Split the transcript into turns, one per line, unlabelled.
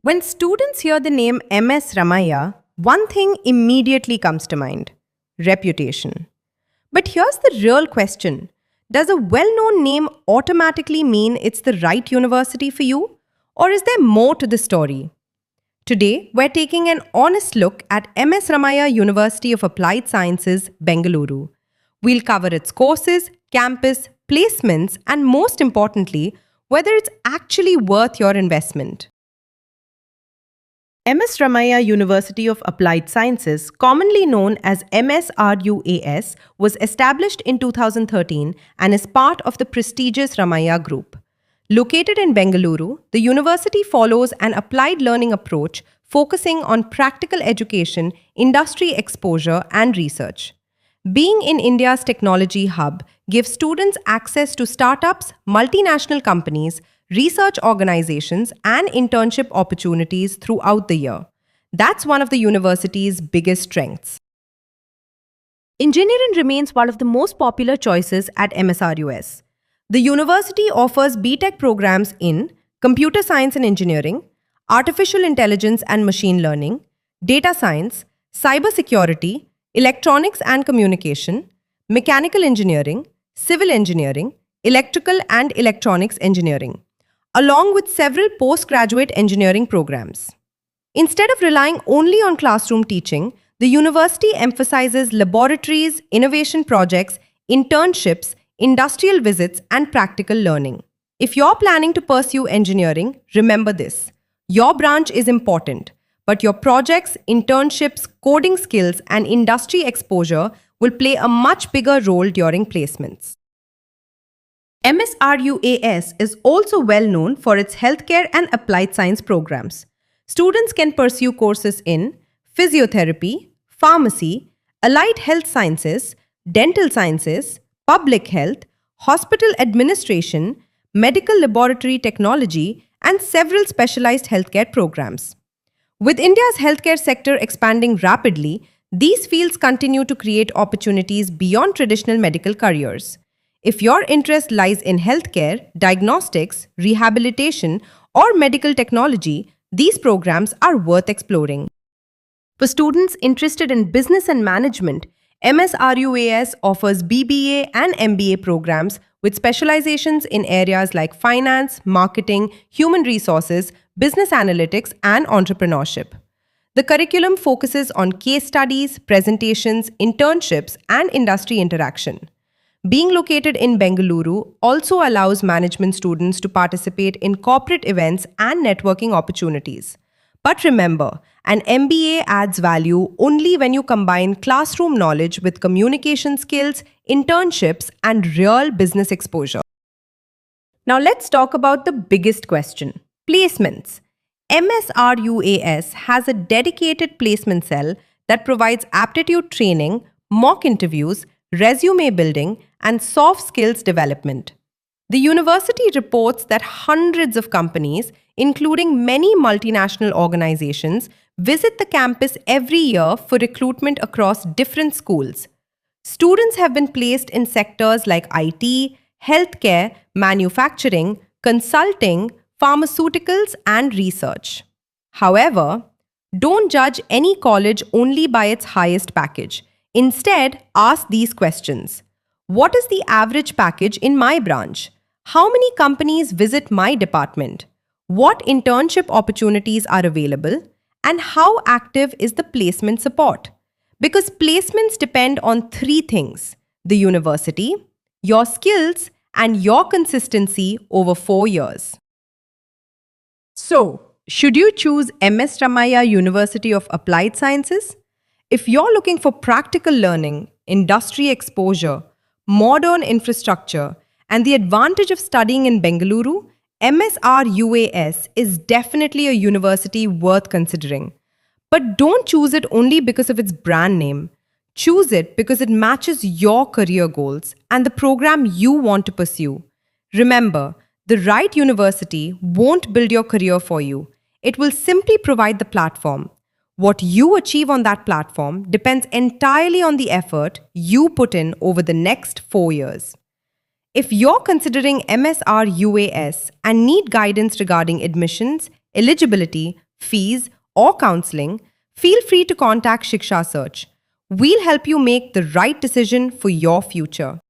When students hear the name MS Ramaiah, one thing immediately comes to mind: reputation. But here's the real question: does a well known name automatically mean it's the right university for you? Or is there more to the story? Today, we're taking an honest look at MS Ramaiah University of Applied Sciences, Bengaluru. We'll cover its courses, campus, placements, and most importantly, whether it's actually worth your investment. MS Ramaiah University of Applied Sciences, commonly known as MSRUAS, was established in 2013 and is part of the prestigious Ramaiah Group. Located in Bengaluru, the university follows an applied learning approach focusing on practical education, industry exposure, and research. Being in India's technology hub gives students access to startups, multinational companies, research organizations, and internship opportunities throughout the year. That's one of the university's biggest strengths. Engineering remains one of the most popular choices at MSRUS. The university offers BTech programs in Computer Science and Engineering, Artificial Intelligence and Machine Learning, Data Science, Cybersecurity, Electronics and Communication, Mechanical Engineering, Civil Engineering, Electrical and Electronics Engineering, along with several postgraduate engineering programs. Instead of relying only on classroom teaching, the university emphasizes laboratories, innovation projects, internships, industrial visits, and practical learning. If you're planning to pursue engineering, remember this: your branch is important, but your projects, internships, coding skills, and industry exposure will play a much bigger role during placements. MSRUAS is also well known for its healthcare and applied science programs. Students can pursue courses in physiotherapy, pharmacy, allied health sciences, dental sciences, public health, hospital administration, medical laboratory technology, and several specialized healthcare programs. With India's healthcare sector expanding rapidly, these fields continue to create opportunities beyond traditional medical careers. If your interest lies in healthcare, diagnostics, rehabilitation, or medical technology, these programs are worth exploring. For students interested in business and management, MSRUAS offers BBA and MBA programs with specializations in areas like finance, marketing, human resources, business analytics, and entrepreneurship. The curriculum focuses on case studies, presentations, internships, and industry interaction. Being located in Bengaluru also allows management students to participate in corporate events and networking opportunities. But remember, an MBA adds value only when you combine classroom knowledge with communication skills, internships, and real business exposure. Now let's talk about the biggest question: placements. MSRUAS has a dedicated placement cell that provides aptitude training, mock interviews, resume building, and soft skills development. The university reports that hundreds of companies, including many multinational organizations, visit the campus every year for recruitment across different schools. Students have been placed in sectors like IT, healthcare, manufacturing, consulting, pharmaceuticals, and research. However, don't judge any college only by its highest package. Instead, ask these questions. What is the average package in my branch? How many companies visit my department? What internship opportunities are available? And how active is the placement support? Because placements depend on three things: the university, your skills, and your consistency over 4 years. So, should you choose MS Ramaiah University of Applied Sciences? If you're looking for practical learning, industry exposure, modern infrastructure, and the advantage of studying in Bengaluru, MSRUAS is definitely a university worth considering. But don't choose it only because of its brand name. Choose it because it matches your career goals and the program you want to pursue. Remember, the right university won't build your career for you. It will simply provide the platform. What you achieve on that platform depends entirely on the effort you put in over the next 4 years. If you're considering MSRUAS and need guidance regarding admissions, eligibility, fees, or counseling, feel free to contact Shiksha Search. We'll help you make the right decision for your future.